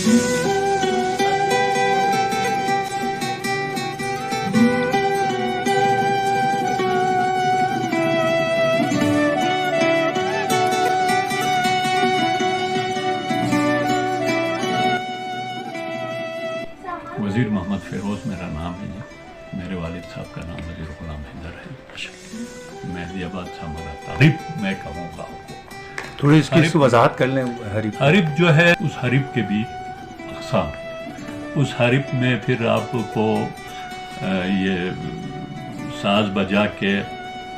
وزیر محمد فیروز میرا نام ہے جی. میرے والد صاحب کا نام وزیر غلام حیدر ہے. مہدی آباد سے ہمارا تعریف میں کہوں گا آپ کو. تھوڑی اس کی وضاحت کر لیں. حریف جو ہے اس حریف کے بھی اقسام. اس حریف میں پھر آپ کو یہ ساز بجا کے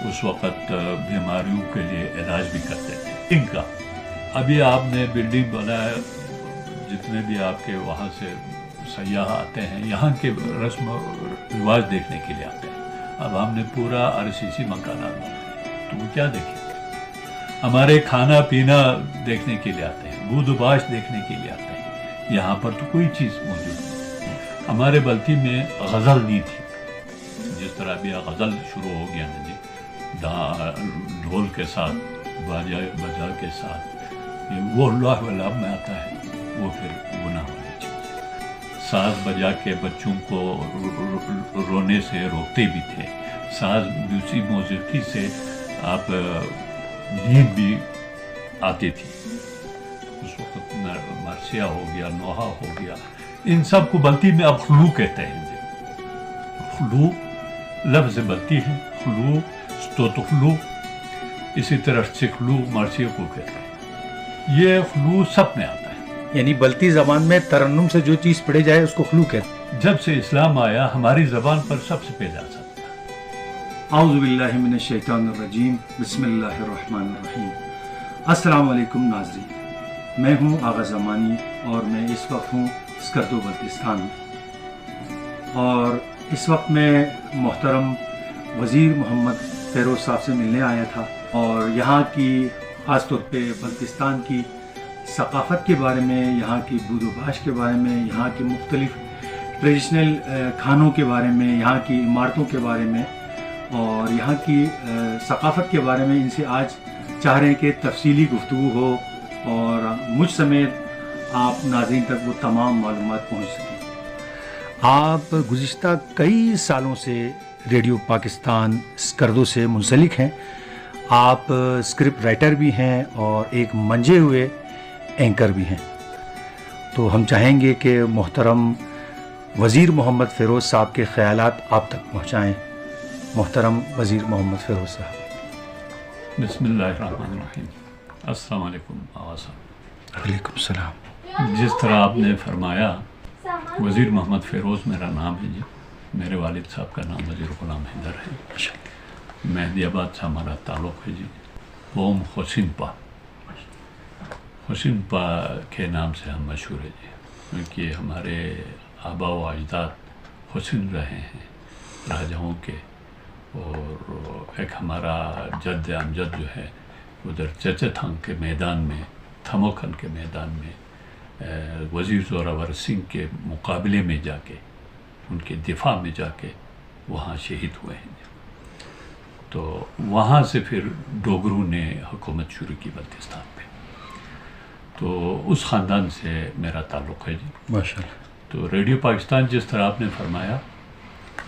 اس وقت بیماریوں کے لیے علاج بھی کرتے تھے. ان کا ابھی آپ نے بلڈنگ بنایا, جتنے بھی آپ کے وہاں سے سیاح آتے ہیں یہاں کے رسم و رواج دیکھنے کے لیے آتے ہیں. اب ہم نے پورا RCC مکانات بنایا تو وہ کیا دیکھیں. ہمارے کھانا پینا دیکھنے کے لیے آتے ہیں, بود و باش دیکھنے کے لیے آتے ہیں. یہاں پر تو کوئی چیز موجود نہیں. ہمارے بلتی میں غزل نہیں تھی. جس طرح ابھی غزل شروع ہو گیا نا جی, ڈھول کے ساتھ بجا کے ساتھ, وہ اللہ واللہ میں آتا ہے, وہ پھر گناہ والی چیز. ساز بجا کے بچوں کو رونے سے روکتے بھی تھے. ساز دوسری موسیقی سے آپ نیند بھی آتی تھی. اس وقت مرثیہ ہو گیا, نوحہ ہو گیا, ان سب کو بلتی میں اب خلو کہتے ہیں جی. خلو لفظ بلتی ہے, خلو استوتخلو, اسی طرح سکھلو مرثیہ کو کہتے ہیں. یہ خلو سب میں آتا ہے. یعنی بلتی زبان میں ترنم سے جو چیز پڑھی جائے اس کو خلو کہتے ہیں. جب سے اسلام آیا ہماری زبان پر سب سے پہلا اثر. اعوذ باللہ من الشیطان الرجیم, بسم اللہ الرحمن الرحیم. السلام علیکم ناظرین, میں ہوں آغا زمانی اور میں اس وقت ہوں اسکردو بلتستان میں. اور اس وقت میں محترم وزیر محمد فیروز صاحب سے ملنے آیا تھا, اور یہاں کی خاص طور پہ بلتستان کی ثقافت کے بارے میں, یہاں کی بود و باش کے بارے میں, یہاں کی مختلف ٹریڈیشنل کھانوں کے بارے میں, یہاں کی عمارتوں کے بارے میں اور یہاں کی ثقافت کے بارے میں ان سے آج چاہ رہے ہیں کہ تفصیلی گفتگو ہو اور مجھ سمیت آپ ناظرین تک وہ تمام معلومات پہنچ سکیں. آپ گزشتہ کئی سالوں سے ریڈیو پاکستان اسکردو سے منسلک ہیں. آپ اسکرپٹ رائٹر بھی ہیں اور ایک منجے ہوئے اینکر بھی ہیں. تو ہم چاہیں گے کہ محترم وزیر محمد فیروز صاحب کے خیالات آپ تک پہنچائیں. محترم وزیر محمد فیروز صاحب. بسم اللہ الرحمن الرحیم. السلام علیکم آغا صاحب. وعلیکم السلام. جس طرح آپ نے فرمایا, وزیر محمد فیروز میرا نام ہے جی. میرے والد صاحب کا نام وزیر غلام حیدر ہے. مہدی آباد سے ہمارا تعلق ہے جی. قوم حسین پا, حسین پا کے نام سے ہم مشہور ہیں جی, کیونکہ ہمارے آبا و اجداد حسین رہے ہیں راجاؤں کے. اور ایک ہمارا جد امجد جو ہے ادھر چچے تھنگ کے میدان میں, تھموکھن کے میدان میں وزیر زوراور سنگھ کے مقابلے میں جا کے, ان کے دفاع میں جا کے وہاں شہید ہوئے ہیں. تو وہاں سے پھر ڈوگروں نے حکومت شروع کی بلتستان پہ. تو اس خاندان سے میرا تعلق ہے جی. ماشاءاللہ. تو ریڈیو پاکستان جس طرح آپ نے فرمایا,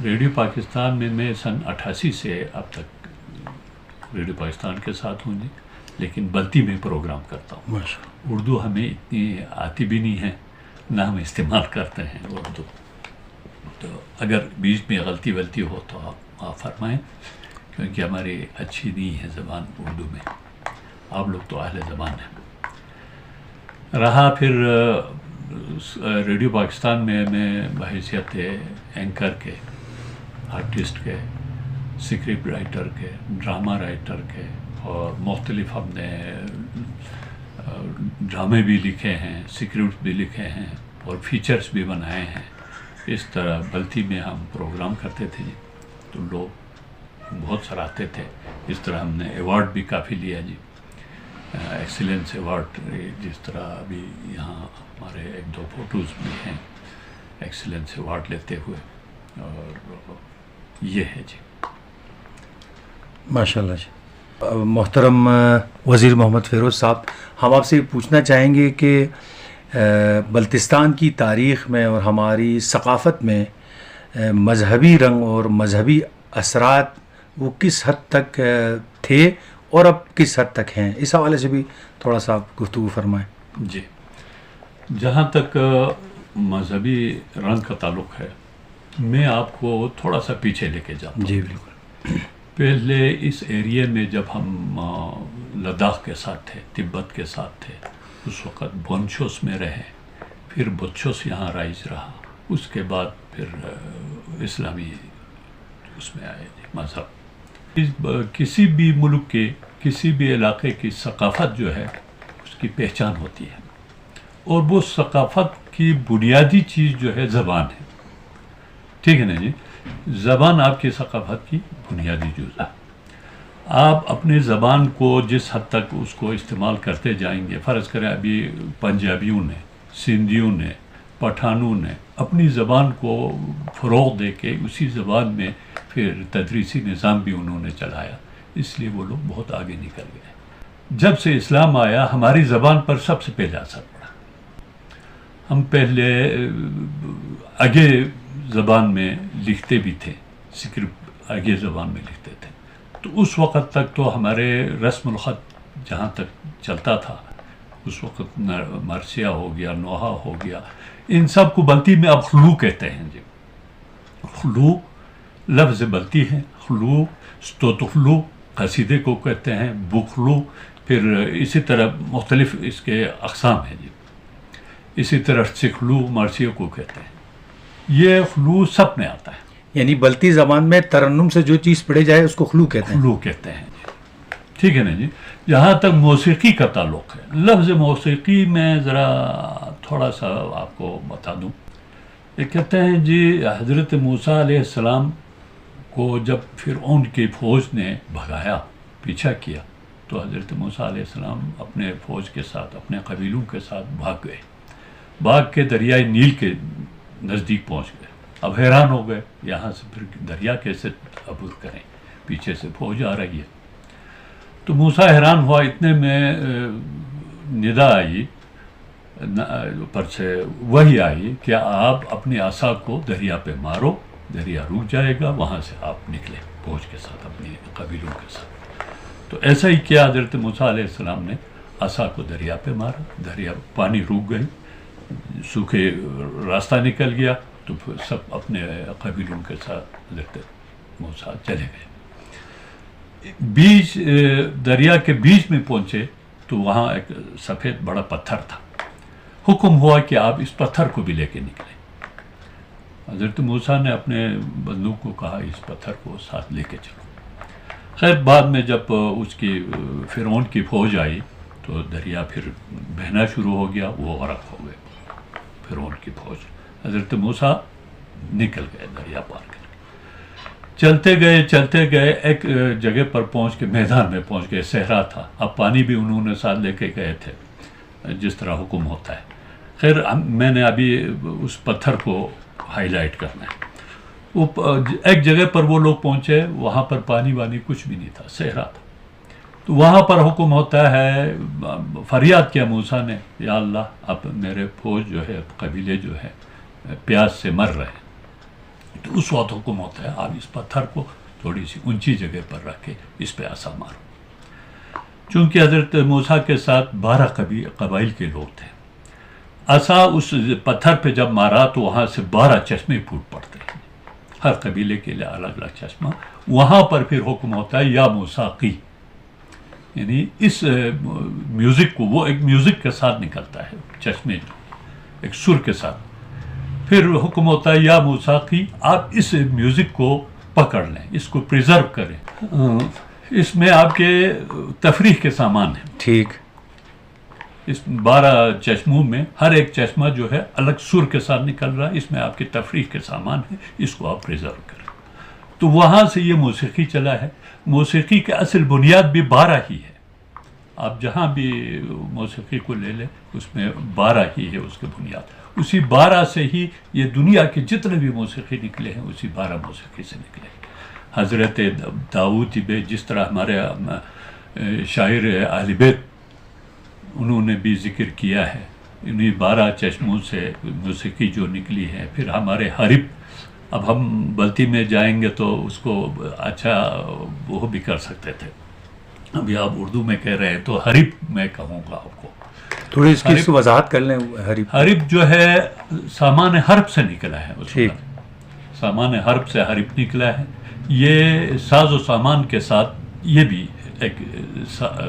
ریڈیو پاکستان میں سن 88 سے اب تک ریڈیو پاکستان کے ساتھ ہوں جی, لیکن بلتی میں پروگرام کرتا ہوں. اردو ہمیں اتنی آتی بھی نہیں ہے, نہ ہم استعمال کرتے ہیں اردو. تو اگر بیچ میں غلطی ولطی ہو تو آپ فرمائیں, کیونکہ ہماری اچھی نہیں ہے زبان اردو میں. آپ لوگ تو اہل زبان ہیں. رہا پھر ریڈیو پاکستان میں بحیثیت اینکر کے, آرٹسٹ کے, اسکرپٹ رائٹر کے, ڈرامہ رائٹر کے, اور مختلف ہم نے ڈرامے بھی لکھے ہیں, اسکرپٹ بھی لکھے ہیں, اور فیچرز بھی بنائے ہیں. اس طرح بلتی میں ہم پروگرام کرتے تھے جی, تو لوگ بہت سراہتے تھے. اس طرح ہم نے ایوارڈ بھی کافی لیا جی, ایکسیلنس ایوارڈ. جس طرح ابھی یہاں ہمارے ایک دو فوٹوز بھی ہیں ایکسیلنس ایوارڈ لیتے ہوئے, اور یہ ہے جی. ماشاءاللہ جی. محترم وزیر محمد فیروز صاحب, ہم آپ سے پوچھنا چاہیں گے کہ بلتستان کی تاریخ میں اور ہماری ثقافت میں مذہبی رنگ اور مذہبی اثرات وہ کس حد تک تھے اور اب کس حد تک ہیں، اس حوالے سے بھی تھوڑا سا آپ گفتگو فرمائیں۔ جی، جہاں تک مذہبی رنگ کا تعلق ہے، میں آپ کو تھوڑا سا پیچھے لے کے جاتا ہوں۔ جی بالکل۔ پہلے اس ایریے میں جب ہم لداخ کے ساتھ تھے، تبت کے ساتھ تھے، اس وقت بونچوس میں رہے، پھر بچوس یہاں رائج رہا، اس کے بعد پھر اسلامی اس میں آئے مذہب۔ کسی بھی ملک کے، کسی بھی علاقے کی ثقافت جو ہے اس کی پہچان ہوتی ہے، اور وہ ثقافت کی بنیادی چیز جو ہے زبان ہے، ٹھیک ہے نا جی؟ زبان آپ کی ثقافت کی بنیادی جز ہے۔ آپ اپنے زبان کو جس حد تک اس کو استعمال کرتے جائیں گے، فرض کریں ابھی پنجابیوں نے، سندھیوں نے، پٹھانوں نے اپنی زبان کو فروغ دے کے اسی زبان میں پھر تدریسی نظام بھی انہوں نے چلایا، اس لیے وہ لوگ بہت آگے نکل گئے۔ جب سے اسلام آیا، ہماری زبان پر سب سے پہلے اثر پڑا۔ ہم پہلے آگے زبان میں لکھتے بھی تھے، اسکرپٹ آگے زبان میں لکھتے تھے، تو اس وقت تک تو ہمارے رسم الخط جہاں تک چلتا تھا، اس وقت مرثیہ ہو گیا، نوحہ ہو گیا، ان سب کو بلتی میں اب خلو کہتے ہیں جی۔ خلو لفظ بلتی ہے، خلو، ستوتخلو قصیدے کو کہتے ہیں، بخلو، پھر اسی طرح مختلف اس کے اقسام ہیں جی۔ اسی طرح سکھلو مرثیہ کو کہتے ہیں۔ یہ خلو سب میں آتا ہے، یعنی بلتی زبان میں ترنم سے جو چیز پڑھے جائے اس کو خلو کہتے ہیں۔ خلو کہتے ہیں جی، ٹھیک ہے نا جی؟ جہاں تک موسیقی کا تعلق ہے، لفظ موسیقی میں ذرا تھوڑا سا آپ کو بتا دوں۔ یہ کہتے ہیں جی حضرت موسیٰ علیہ السلام کو جب فرعون کی فوج نے بھگایا، پیچھا کیا، تو حضرت موسیٰ علیہ السلام اپنے فوج کے ساتھ، اپنے قبیلوں کے ساتھ بھاگ گئے، بھاگ کے دریائے نیل کے نزدیک پہنچ گئے۔ اب حیران ہو گئے، یہاں سے پھر دریا کیسے عبور کریں، پیچھے سے فوج آ رہی ہے۔ تو موسیٰ حیران ہوا، اتنے میں ندا آئی، اوپر سے وحی آئی کہ آپ اپنی عصا کو دریا پہ مارو، دریا رک جائے گا، وہاں سے آپ نکلے فوج کے ساتھ، اپنی قبیلوں کے ساتھ۔ تو ایسا ہی کیا حضرت موسیٰ علیہ السلام نے، عصا کو دریا پہ مارا، دریا پانی رک گئی، سوکھے راستہ نکل گیا، تو پھر سب اپنے قبیلوں کے ساتھ حضرت موسیٰ چلے گئے۔ بیچ دریا کے بیچ میں پہنچے تو وہاں ایک سفید بڑا پتھر تھا، حکم ہوا کہ آپ اس پتھر کو بھی لے کے نکلیں۔ حضرت موسیٰ نے اپنے بندوق کو کہا اس پتھر کو ساتھ لے کے چلو۔ خیر بعد میں جب اس کی فرعون کی فوج آئی تو دریا پھر بہنا شروع ہو گیا، وہ غرق ہو گئے فرعون کی فوج۔ حضرت موسیٰ نکل گئے دریا پار کر کے، چلتے گئے ایک جگہ پر پہنچ کے میدان میں پہنچ گئے، صحرا تھا، اب پانی بھی انہوں نے ساتھ لے کے گئے تھے جس طرح حکم ہوتا ہے۔ خیر میں نے ابھی اس پتھر کو ہائی لائٹ کرنا ہے۔ وہ ایک جگہ پر وہ لوگ پہنچے، وہاں پر پانی وانی کچھ بھی نہیں تھا، صحرا تھا۔ تو وہاں پر حکم ہوتا ہے، فریاد کیا موسیٰ نے، یا اللہ اب میرے فوج جو ہے، قبیلے جو ہے پیاس سے مر رہے ہیں۔ تو اس وقت حکم ہوتا ہے آپ اس پتھر کو تھوڑی سی اونچی جگہ پر رکھ کے اس پہ عصا مارو۔ چونکہ حضرت موسیٰ کے ساتھ 12 قبائل کے لوگ تھے، عصا اس پتھر پہ جب مارا تو وہاں سے 12 چشمے پھوٹ پڑتے ہیں، ہر قبیلے کے لیے الگ الگ چشمہ۔ وہاں پر پھر حکم ہوتا ہے یا موسیقی، یعنی اس میوزک کو، وہ ایک میوزک کے ساتھ نکلتا ہے چشمے، جو ایک سر کے ساتھ، پھر حکم ہوتا ہے یا موسیقی آپ اس میوزک کو پکڑ لیں، اس کو پریزرو کریں۔ اس میں آپ کے تفریح کے سامان ہیں، ٹھیک۔ اس 12 چشموں میں ہر ایک چشمہ جو ہے الگ سر کے ساتھ نکل رہا ہے، اس میں آپ کی تفریح کے سامان ہے، اس کو آپ پریزرو کریں۔ تو وہاں سے یہ موسیقی چلا ہے۔ موسیقی کے اصل بنیاد بھی 12 ہی ہے، آپ جہاں بھی موسیقی کو لے لیں اس میں 12 ہی ہے اس کے بنیاد۔ اسی 12 سے ہی یہ دنیا کے جتنے بھی موسیقی نکلے ہیں اسی 12 موسیقی سے نکلے ہیں۔ حضرت داؤد بے، جس طرح ہمارے شاعر اہل بیت انہوں نے بھی ذکر کیا ہے انہیں 12 چشموں سے موسیقی جو نکلی ہے. پھر ہمارے حرب، اب ہم بلتی میں جائیں گے تو اس کو اچھا وہ بھی کر سکتے تھے. ابھی آپ اردو میں کہہ رہے ہیں تو حرب میں کہوں گا آپ کو. تھوڑی اس کی وضاحت کر لیں. حرب جو ہے سامان حرب سے نکلا ہے. اس وقت سامان حرب سے حرب نکلا ہے. یہ ساز و سامان کے ساتھ یہ بھی ایک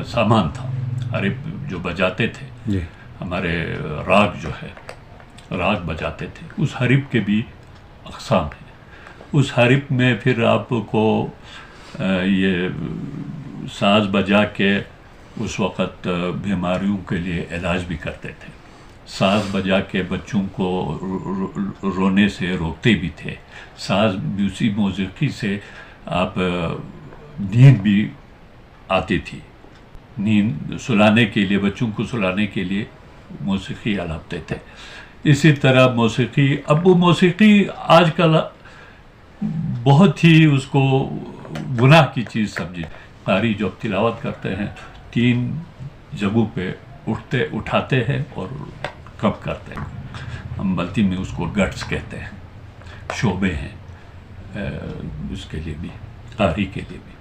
سامان تھا. حرب جو بجاتے تھے جی. ہمارے راگ جو ہے راگ بجاتے تھے. اس حرب کے بھی اقسام ہیں. اس حرب میں پھر آپ کو یہ ساز بجا کے اس وقت بیماریوں کے لیے علاج بھی کرتے تھے. ساز بجا کے بچوں کو رونے سے روکتے بھی تھے. ساز موسیقی سے آپ نیند بھی آتی تھی. نیند سلانے کے لیے، بچوں کو سلانے کے لیے موسیقی آلاپتے تھے. اسی طرح موسیقی، اب وہ موسیقی آج کل بہت ہی اس کو گناہ کی چیز سمجھی. قاری جب تلاوت کرتے ہیں 3 جگہوں پہ اٹھاتے ہیں اور کب کرتے ہیں. ہم بلتی میں اس کو گٹس کہتے ہیں. شعبے ہیں اس کے لیے بھی، قاری کے لیے بھی.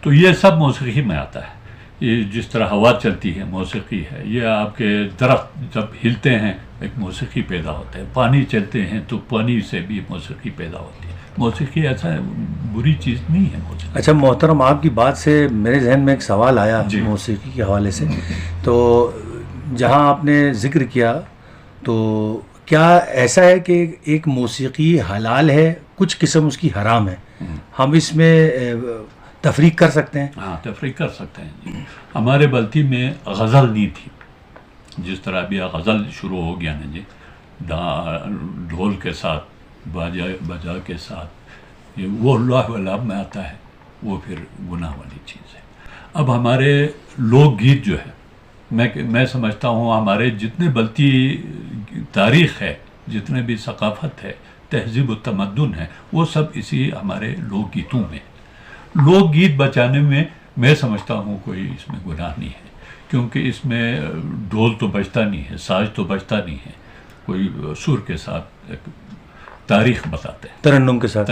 تو یہ سب موسیقی میں آتا ہے. یہ جس طرح ہوا چلتی ہے موسیقی ہے. یہ آپ کے درخت جب ہلتے ہیں ایک موسیقی پیدا ہوتا ہے. پانی چلتے ہیں تو پانی سے بھی موسیقی پیدا ہوتی ہے. موسیقی ایسا بری چیز نہیں ہے موسیقی. اچھا محترم، آپ کی بات سے میرے ذہن میں ایک سوال آیا جی. موسیقی کے حوالے سے. تو جہاں آپ نے ذکر کیا تو کیا ایسا ہے کہ ایک موسیقی حلال ہے، کچھ قسم اس کی حرام ہے؟ ہم اس میں تفریق کر سکتے ہیں؟ ہاں تفریق کر سکتے ہیں. ہمارے بلتی میں غزل نہیں تھی. جس طرح ابھی غزل شروع ہو گیا نا جی، ڈھول کے ساتھ بجا کے ساتھ، یہ وہ اللہ واللہ میں آتا ہے، وہ پھر گناہ والی چیز ہے. اب ہمارے لوک گیت جو ہے، میں سمجھتا ہوں ہمارے جتنے بلتی تاریخ ہے، جتنے بھی ثقافت ہے، تہذیب و تمدن ہے، وہ سب اسی ہمارے لوک گیتوں میں. لوک گیت بچانے میں سمجھتا ہوں کوئی اس میں گناہ نہیں ہے، کیونکہ اس میں ڈھول تو بجتا نہیں ہے، ساز تو بجتا نہیں ہے. کوئی سر کے ساتھ ایک تاریخ بتاتے ہیں، ترنم کے ساتھ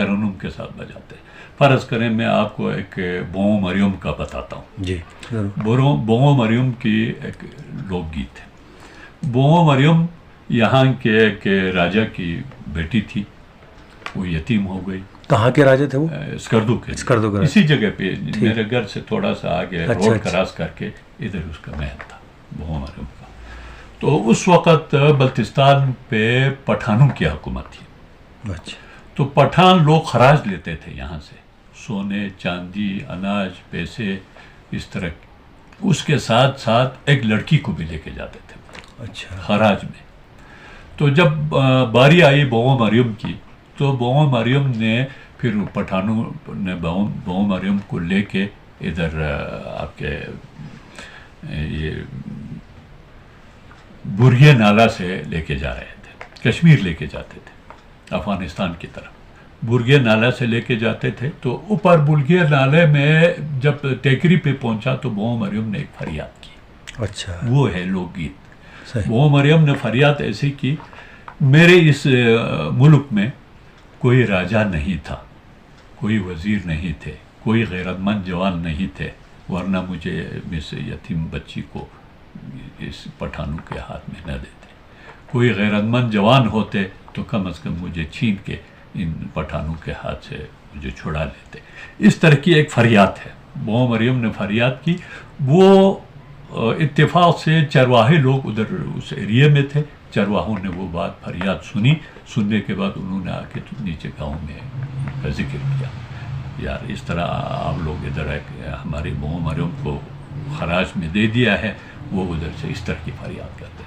بجاتے ہیں. فرض کریں میں آپ کو ایک بوں مریم کا بتاتا ہوں. جی. بوں مریم کی ایک لوک گیت ہے. بوں مریم یہاں کے ایک راجا کی بیٹی تھی. وہ یتیم ہو گئی. کہاں کے راجا تھے وہ؟ اسکردو کے. اسی جگہ پہ میرے گھر سے تھوڑا سا آگے روڈ کراس کر کے ادھر اس کا محل تھا بوں مریم کا. تو اس وقت بلتستان پہ پٹھانوں کی حکومت تھی. اچھا. تو پٹھان لوگ خراج لیتے تھے یہاں سے، سونے چاندی اناج پیسے اس طرح. اس کے ساتھ ساتھ ایک لڑکی کو بھی لے کے جاتے تھے. اچھا. خراج میں. تو جب باری آئی بوں مریم کی، تو بوں مریم نے پھر پٹھانوں نے بوں مریم کو لے کے ادھر آپ کے یہ برگے نالا سے لے کے جا رہے تھے. کشمیر لے کے جاتے تھے، افغانستان کی طرف. برگے نالہ سے لے کے جاتے تھے. تو اوپر برگے نالے میں جب ٹیکری پہ پہنچا تو بوں مریم نے ایک فریاد کی. اچھا. وہ ہے لوک گیت. بوں مریم نے فریاد ایسی کی، میرے اس ملک میں کوئی راجا نہیں تھا، کوئی وزیر نہیں تھے، کوئی غیرت مند جوان نہیں تھے، ورنہ مجھے اس یتیم بچی کو اس پٹھانوں کے ہاتھ میں نہ دیتے. کوئی غیرت مند جوان ہوتے تو کم از کم مجھے چھین کے ان پٹھانوں کے ہاتھ سے مجھے چھڑا لیتے. اس طرح کی ایک فریاد ہے. بوں مریم نے فریاد کی. وہ اتفاق سے چرواہے لوگ ادھر اس ایریے میں تھے. چرواہوں نے وہ بات فریاد سنی. سننے کے بعد انہوں نے آ کے نیچے گاؤں میں ان کا ذکر کیا، یار اس طرح آپ لوگ ادھر ہماری بوں مریم کو خراج میں دے دیا ہے. وہ ادھر سے اس طرح کی فریاد کرتے.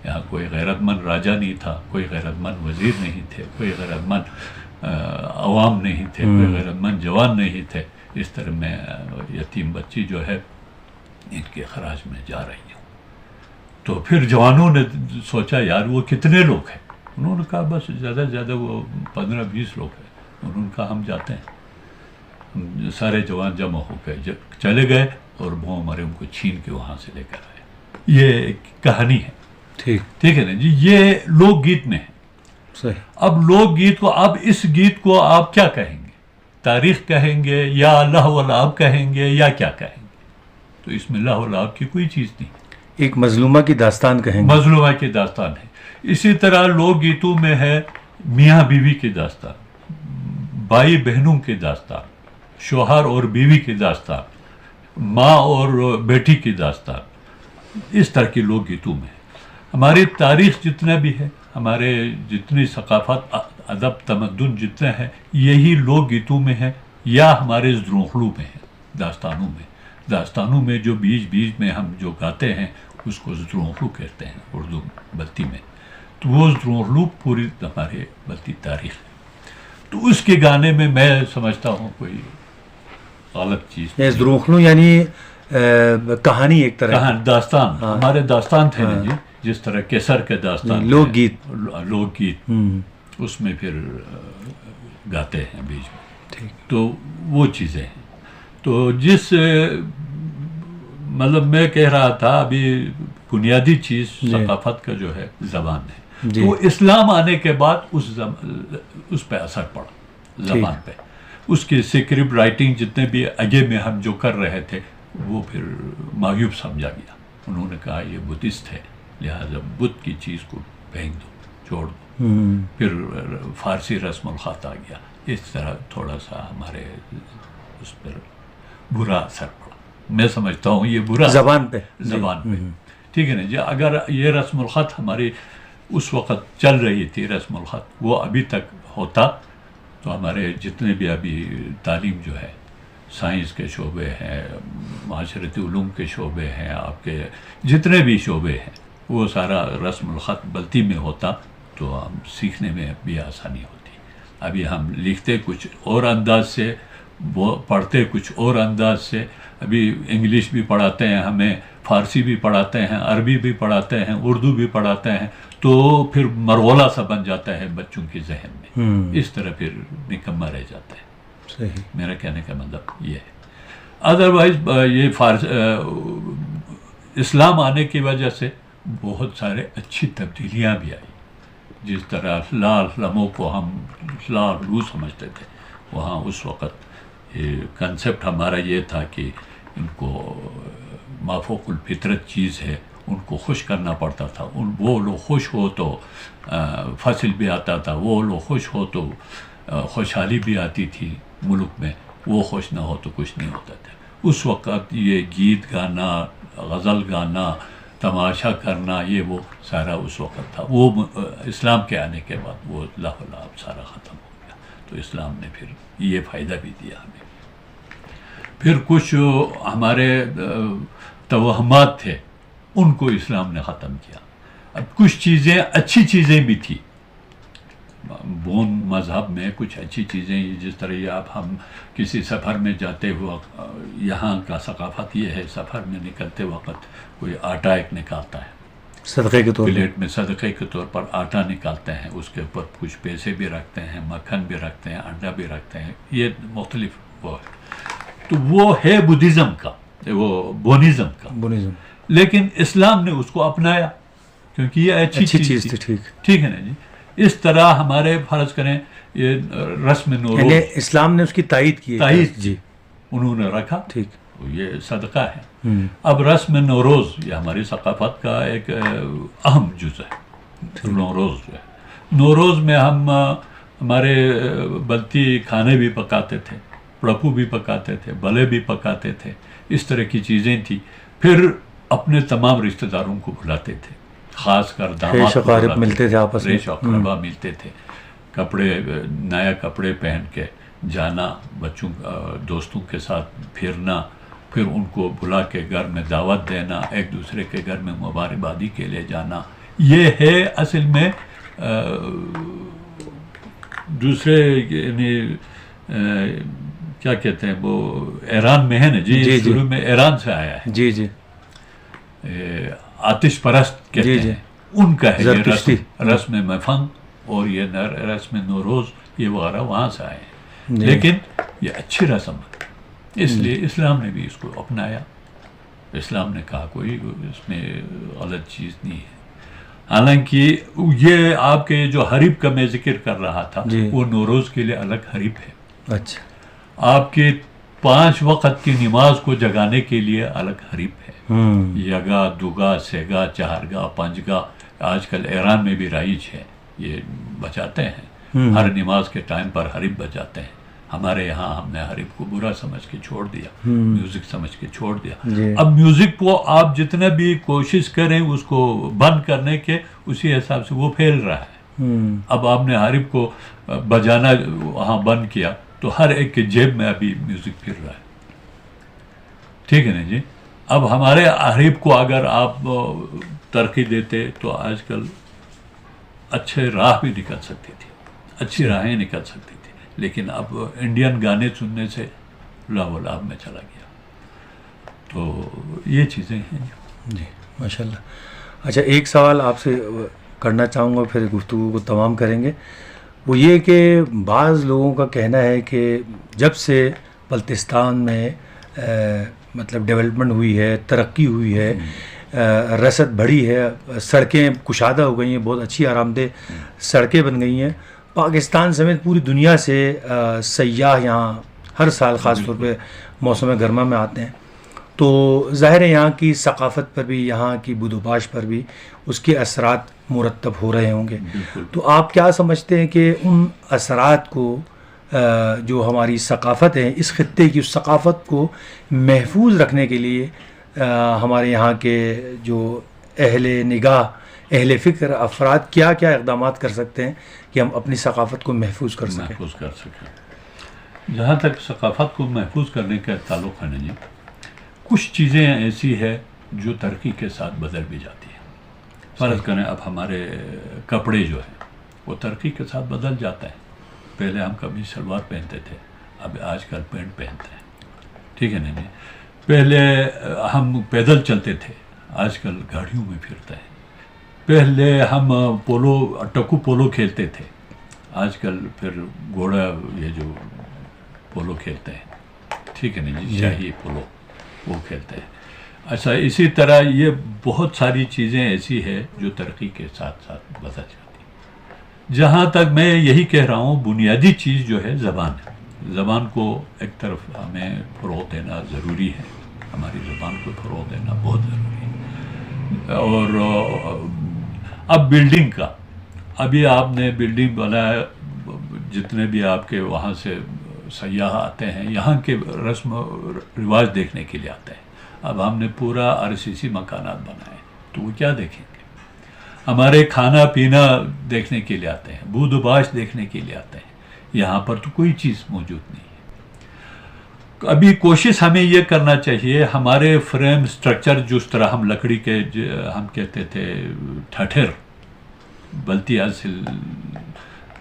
یہاں کوئی غیرت مند راجا نہیں تھا، کوئی غیرت مند وزیر نہیں تھے، کوئی غیرت مند عوام نہیں تھے، کوئی غیرت مند جوان نہیں تھے. اس طرح میں یتیم بچی جو ہے ان کے خراج میں جا رہی ہوں. تو پھر جوانوں نے سوچا یار وہ کتنے لوگ ہیں. انہوں نے کہا بس زیادہ سے زیادہ وہ 15-20 لوگ ہیں. انہوں نے کہا ہم جاتے ہیں. سارے جوان جمع ہو کے چلے گئے اور بوں مریم کو چھین کے وہاں سے لے کر آئے. یہ ایک کہانی ہے. ٹھیک ہے نا جی. یہ لوک گیت میں ہے. صحیح. اب لوک گیت کو، اب اس گیت کو آپ کیا کہیں گے؟ تاریخ کہیں گے یا اللہ والعاب کہیں گے یا کیا کہیں گے؟ تو اس میں اللہ والعاب کی کوئی چیز نہیں. ایک مظلومہ کی داستان کہیں گے. مظلومہ کی داستان ہے. اسی طرح لوک گیتوں میں ہے میاں بیوی کی داستان، بھائی بہنوں کی داستان، شوہر اور بیوی کی داستان، ماں اور بیٹی کی داستان. اس طرح کی لوک گیتوں میں ہماری تاریخ جتنا بھی ہے، ہمارے جتنی ثقافت، ادب، تمدن جتنا ہے، یہی لوک گیتوں میں ہے یا ہمارے زروخلو میں ہے، داستانوں میں جو بیچ میں ہم جو گاتے ہیں اس کو زروخلو کہتے ہیں اردو بلتی میں. تو وہ زروخلو پوری ہمارے بلتی تاریخ ہے. تو اس کے گانے میں میں سمجھتا ہوں کوئی غلط چیز. زروخلو یعنی کہانی ایک طرح کہاں داستان. ہمارے داستان تھے نا جی، جس طرح کیسر کے داستان، لوک گیت اس میں پھر گاتے ہیں بیچ میں. تو وہ چیزیں ہیں. تو جس مطلب میں کہہ رہا تھا ابھی، بنیادی چیز ثقافت کا جو ہے زبان ہے. تو اسلام آنے کے بعد اس پہ اثر پڑا زبان پہ. اس کی اسکرپٹ رائٹنگ جتنے بھی آگے میں ہم جو کر رہے تھے وہ پھر معیوب سمجھا گیا. انہوں نے کہا یہ بدھسٹ ہے، لہٰذا بدھ کی چیز کو پھینک دو، چھوڑ دو. پھر فارسی رسم الخط آ گیا. اس طرح تھوڑا سا ہمارے اس پر برا اثر پڑا. میں سمجھتا ہوں یہ برا زبان پہ. ٹھیک ہے نا جی. اگر یہ رسم الخط ہماری اس وقت چل رہی تھی، رسم الخط، وہ ابھی تک ہوتا تو ہمارے جتنے بھی ابھی تعلیم جو ہے، سائنس کے شعبے ہیں، معاشرتی علوم کے شعبے ہیں، آپ کے جتنے بھی شعبے ہیں، وہ سارا رسم الخط بلتی میں ہوتا تو ہم سیکھنے میں بھی آسانی ہوتی. ابھی ہم لکھتے کچھ اور انداز سے، وہ پڑھتے کچھ اور انداز سے. ابھی انگلش بھی پڑھاتے ہیں ہمیں، فارسی بھی پڑھاتے ہیں، عربی بھی پڑھاتے ہیں، اردو بھی پڑھاتے ہیں. تو پھر مرغولہ سا بن جاتا ہے بچوں کے ذہن میں. اس طرح پھر نکمہ رہ جاتا ہے. صحیح. میرا کہنے کا مطلب یہ ہے. ادروائز یہ اسلام آنے کی وجہ سے بہت سارے اچھی تبدیلیاں بھی آئی. جس طرح لال لمحوں کو ہم لو سمجھتے تھے، وہاں اس وقت یہ کنسیپٹ ہمارا یہ تھا کہ ان کو مافوق الفطرت چیز ہے، ان کو خوش کرنا پڑتا تھا. وہ لوگ خوش ہو تو فصل بھی آتا تھا، وہ لوگ خوش ہو تو خوشحالی بھی آتی تھی ملک میں، وہ خوش نہ ہو تو کچھ نہیں ہوتا تھا. اس وقت یہ گیت گانا، غزل گانا، تماشا کرنا، یہ وہ سارا اس وقت تھا. وہ اسلام کے آنے کے بعد وہ اللہ والعاب سارا ختم ہو گیا. تو اسلام نے پھر یہ فائدہ بھی دیا ہمیں. پھر کچھ ہمارے توہمات تھے، ان کو اسلام نے ختم کیا. اب کچھ چیزیں اچھی چیزیں بھی تھیں بون مذہب میں، کچھ اچھی چیزیں، جس طرح یہ آپ ہم کسی سفر میں جاتے ہوئے، یہاں کا ثقافت یہ ہے سفر میں نکلتے وقت کوئی آٹا ایک نکالتا ہے صدقے کے طور پر، پلیٹ میں صدقے کے طور پر آٹا نکالتے ہیں. اس کے اوپر کچھ پیسے بھی رکھتے ہیں، مکھن بھی رکھتے ہیں، انڈا بھی رکھتے ہیں. یہ مختلف وہ ہے. تو وہ ہے بدھزم کا، وہ بونزم کا. لیکن اسلام نے اس کو اپنایا کیونکہ یہ اچھی چیز تھی. ٹھیک ہے نا جی. اس طرح ہمارے فرض کریں یہ رسم نوروز، یعنی اسلام نے اس کی تائید کی. جی انہوں نے رکھا. ٹھیک. یہ صدقہ ہے. اب رسم نوروز یہ ہماری ثقافت کا ایک اہم جز ہے. نوروز میں ہم ہمارے بلتی کھانے بھی پکاتے تھے، پڑپو بھی پکاتے تھے، بلے بھی پکاتے تھے. اس طرح کی چیزیں تھیں. پھر اپنے تمام رشتہ داروں کو بلاتے تھے، خاص کر داماد کو ملتے تھے، آپس میں ریش اقربا ملتے تھے. کپڑے، نیا کپڑے پہن کے جانا، بچوں دوستوں کے ساتھ پھرنا، پھر ان کو بلا کے گھر میں دعوت دینا، ایک دوسرے کے گھر میں مبارکبادی کے لیے جانا. یہ ہے اصل میں دوسرے یعنی کیا کہتے ہیں وہ ایران میں ہے نا جی. شروع میں ایران سے آیا ہے. جی جی. آتش پرست کہتے ہیں. ان کا ہے یہ رسم مفن اور یہ رسم نوروز، یہ وغیرہ وہاں سے آئے ہیں. لیکن یہ اچھی رسم ہے، اس لیے اسلام نے بھی اس کو اپنایا. اسلام نے کہا کوئی اس میں غلط چیز نہیں ہے. حالانکہ یہ آپ کے جو حریب کا میں ذکر کر رہا تھا جی. وہ نوروز کے لیے الگ حریب ہے. اچھا. آپ کے 5 وقت کی نماز کو جگانے کے لیے الگ حریب ہے. یگا، دوگا، سیگا، چہارگا، پنجگا آج کل ایران میں بھی رائج ہے، یہ بجاتے ہیں ہر نماز کے ٹائم پر حریب بجاتے ہیں. ہمارے یہاں ہم نے حریب کو برا سمجھ کے چھوڑ دیا، میوزک سمجھ کے چھوڑ دیا. اب میوزک کو آپ جتنا بھی کوشش کریں اس کو بند کرنے کے، اسی حساب سے وہ پھیل رہا ہے. اب آپ نے حریب کو بجانا وہاں بند کیا تو ہر ایک کے جیب میں ابھی میوزک پھر رہا ہے. ٹھیک ہے نا جی. اب ہمارے حریب کو اگر آپ ترقی دیتے تو آج کل اچھے راہ بھی نکل سکتی تھی، اچھی راہیں نکل سکتی تھی. لیکن اب انڈین گانے سننے سے لاو و لاب میں چلا گیا. تو یہ چیزیں ہیں. جی ماشاء اللہ. اچھا، ایک سوال آپ سے کرنا چاہوں گا پھر گفتگو کو تمام کریں گے. وہ یہ کہ بعض لوگوں کا کہنا ہے کہ جب سے بلتستان میں مطلب ڈیولپمنٹ ہوئی ہے، ترقی ہوئی ہے، رسد بڑھی ہے، سڑکیں کشادہ ہو گئی ہیں، بہت اچھی آرام دہ سڑکیں بن گئی ہیں، پاکستان سمیت پوری دنیا سے سیاح یہاں ہر سال خاص طور پہ موسم گرما میں آتے ہیں. تو ظاہر ہے یہاں کی ثقافت پر بھی، یہاں کی بود و باش پر بھی اس کے اثرات مرتب ہو رہے ہوں گے. تو آپ کیا سمجھتے ہیں کہ ان اثرات کو جو ہماری ثقافت ہے، اس خطے کی اس ثقافت کو محفوظ رکھنے کے لیے ہمارے یہاں کے جو اہل نگاہ، اہل فکر افراد کیا کیا اقدامات کر سکتے ہیں کہ ہم اپنی ثقافت کو محفوظ کر سکیں؟ جہاں تک ثقافت کو محفوظ کرنے کا تعلق ہے نا جی، کچھ چیزیں ایسی ہے جو ترقی کے ساتھ بدل بھی جاتی ہیں. فرض کریں اب ہمارے کپڑے جو ہیں وہ ترقی کے ساتھ بدل جاتا ہے. پہلے ہم کبھی شلوار پہنتے تھے، اب آج کل پینٹ پہنتے ہیں. ٹھیک ہے نا جی. پہلے ہم پیدل چلتے تھے، آج کل گاڑیوں میں پھرتے ہیں. پہلے ہم ٹکو پولو کھیلتے تھے، آج کل پھر گھوڑا یہ جو پولو کھیلتے ہیں. ٹھیک ہے نا جی، شاہی پولو وہ کھیلتے ہیں. اچھا، اسی طرح یہ بہت ساری چیزیں ایسی ہیں جو ترقی کے ساتھ ساتھ بدل جاتی ہیں. جہاں تک میں یہی کہہ رہا ہوں، بنیادی چیز جو ہے زبان ہے. زبان کو ایک طرف ہمیں فروغ دینا ضروری ہے، ہماری زبان کو فروغ دینا بہت ضروری ہے. اور اب بلڈنگ کا، ابھی آپ نے بلڈنگ بنایا، جتنے بھی آپ کے وہاں سے سیاح آتے ہیں یہاں کے رسم و رواج دیکھنے کے لیے آتے ہیں. اب ہم نے پورا RCC مکانات بنائے تو وہ کیا دیکھیں گے؟ ہمارے کھانا پینا دیکھنے کے لیے آتے ہیں، بود و باش دیکھنے کے لیے آتے ہیں. یہاں پر تو کوئی چیز موجود نہیں ہے. ابھی کوشش ہمیں یہ کرنا چاہیے، ہمارے فریم سٹرکچر جس طرح ہم لکڑی کے ہم کہتے تھے ٹھٹھر، بلتی اصل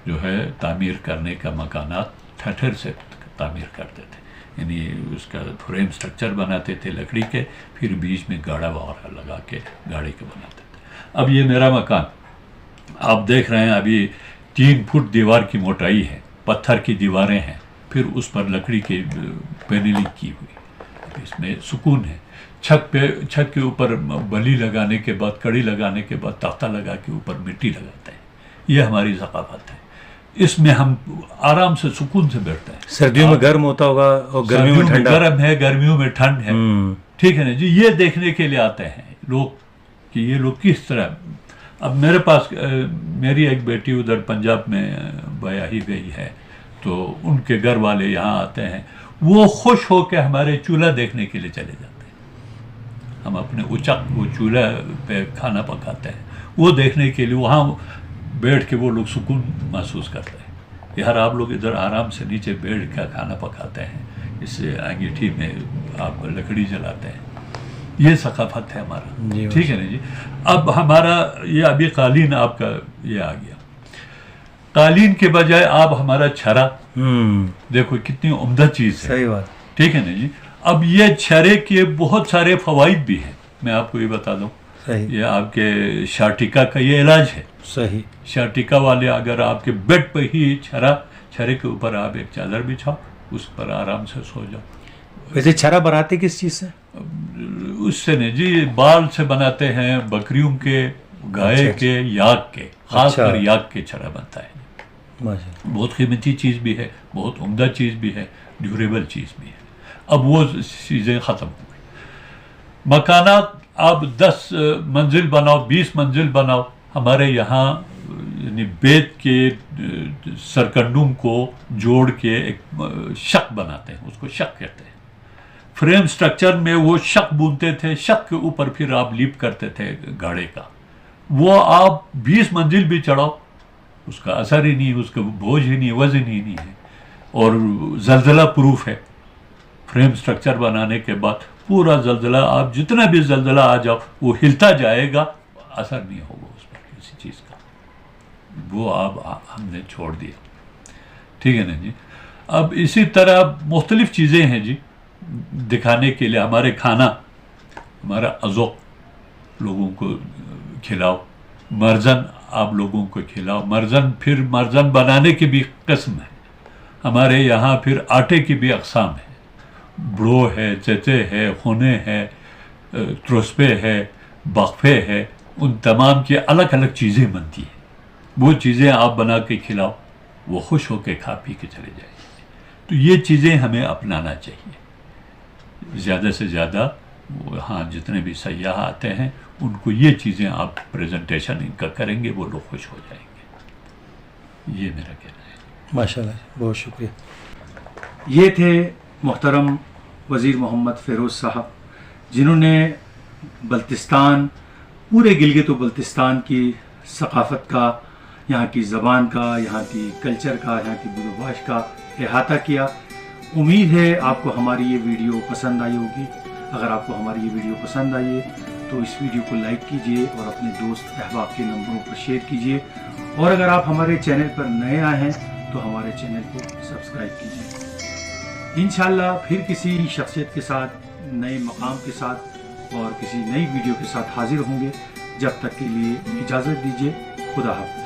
جو ہے تعمیر کرنے کا مکانات ٹھٹھر سے تعمیر کرتے تھے. یعنی اس کا فریم سٹرکچر بناتے تھے لکڑی کے، پھر بیچ میں گاڑا وغیرہ لگا کے گاڑی کے بناتے تھے. اب یہ میرا مکان آپ دیکھ رہے ہیں، ابھی 3 فٹ دیوار کی موٹائی ہے، پتھر کی دیواریں ہیں، پھر اس پر لکڑی کی پینلنگ کی ہوئی. اس میں سکون ہے. چھت کے اوپر بلی لگانے کے بعد، کڑی لگانے کے بعد تختہ لگا کے اوپر مٹی لگاتے ہیں. یہ ہماری ثقافت ہے. اس میں ہم آرام سے سکون سے بیٹھتے ہیں. سردیوں میں گرم ہوتا ہوگا اور گرمیوں میں ٹھنڈا، گرم ہے، گرمیوں میں ٹھنڈ ہے. ٹھیک ہے نا جی. یہ دیکھنے کے لیے آتے ہیں لوگ کہ یہ لوگ کس طرح. اب میرے پاس میری ایک بیٹی ادھر پنجاب میں بیاہی گئی ہے، تو ان کے گھر والے یہاں آتے ہیں، وہ خوش ہو کے ہمارے چولہا دیکھنے کے لیے چلے جاتے ہیں. ہم اپنے وہ چولہا پہ کھانا پکاتے ہیں، وہ دیکھنے کے لیے وہاں بیٹھ کے وہ لوگ سکون محسوس کرتے ہیں. یار آپ لوگ ادھر آرام سے نیچے بیٹھ کے کھانا پکاتے ہیں، اس سے انگیٹھی میں آپ لکڑی جلاتے ہیں. یہ ثقافت ہے ہمارا. ٹھیک ہے نا جی. اب ہمارا یہ ابھی قالین آپ کا یہ آ گیا. قالین کے بجائے آپ ہمارا چھرا دیکھو کتنی عمدہ چیز ہے. صحیح بات. ٹھیک ہے نا جی. اب یہ چھرے کے بہت سارے فوائد بھی ہیں، میں آپ کو یہ بتا دوں. یہ آپ کے شاٹیکا کا یہ علاج ہے. صحیح. شاٹیکا والے اگر آپ کے بیڈ پہ ہی چھرے کے اوپر آپ ایک چادر بچھاؤ، اس پر آرام سے سو جاؤ. ویسے چھرا بناتے کس چیز سے؟ اس سے نہیں جی، بال سے بناتے ہیں بکریوں کے، گائے اچھا، کے یاک کے، خاص اچھا۔ کر یاک کے چرا بنتا ہے. ماشاء بہت قیمتی چیز بھی ہے، بہت عمدہ چیز بھی ہے، ڈیوریبل چیز بھی ہے. اب وہ چیزیں ختم ہو گئی. مکانات آپ 10 منزل بناؤ، 20 منزل بناؤ. ہمارے یہاں یعنی بیت کے سرکنڈوں کو جوڑ کے ایک شق بناتے ہیں، اس کو شق کہتے ہیں. فریم سٹرکچر میں وہ شق بونتے تھے، شق کے اوپر پھر آپ لیپ کرتے تھے گاڑے کا. وہ آپ 20 منزل بھی چڑھاؤ، اس کا اثر ہی نہیں، اس کا بوجھ ہی نہیں، وزن ہی نہیں ہے. اور زلزلہ پروف ہے. فریم سٹرکچر بنانے کے بعد پورا زلزلہ، آپ جتنا بھی زلزلہ آ جاؤ وہ ہلتا جائے گا، اثر نہیں ہوگا اس پر کسی چیز کا. وہ آپ ہم نے چھوڑ دیا. ٹھیک ہے نا جی. اب اسی طرح مختلف چیزیں ہیں جی دکھانے کے لیے. ہمارے کھانا، ہمارا اذوق لوگوں کو کھلاؤ. مرزن آپ لوگوں کو کھلاؤ. مرزن، پھر مرزن بنانے کی بھی قسم ہے ہمارے یہاں. پھر آٹے کی بھی اقسام ہے. بڑو ہے، چچے ہے، خونے ہے، ترسپے ہے، بخفے ہے. ان تمام کی الگ الگ چیزیں بنتی ہیں. وہ چیزیں آپ بنا کے کھلاؤ، وہ خوش ہو کے کھا پی کے چلے جائیں گے. تو یہ چیزیں ہمیں اپنانا چاہیے زیادہ سے زیادہ. ہاں جتنے بھی سیاح آتے ہیں ان کو یہ چیزیں آپ پریزنٹیشن ان کا کریں گے، وہ لوگ خوش ہو جائیں گے. یہ میرا کہنا ہے. ماشاء اللہ، بہت شکریہ. یہ تھے محترم وزیر محمد فیروز صاحب، جنہوں نے بلتستان، پورے گلگت و بلتستان کی ثقافت کا، یہاں کی زبان کا، یہاں کی کلچر کا، یہاں کی بود و باش کا احاطہ کیا. امید ہے آپ کو ہماری یہ ویڈیو پسند آئی ہوگی. اگر آپ کو ہماری یہ ویڈیو پسند آئی ہے تو اس ویڈیو کو لائک کیجئے اور اپنے دوست احباب کے نمبروں پر شیئر کیجئے. اور اگر آپ ہمارے چینل پر نئے آئے ہیں تو ہمارے چینل کو سبسکرائب کیجئے. انشاءاللہ پھر کسی شخصیت کے ساتھ، نئے مقام کے ساتھ اور کسی نئی ویڈیو کے ساتھ حاضر ہوں گے. جب تک کے لیے اجازت دیجیے. خدا حافظ.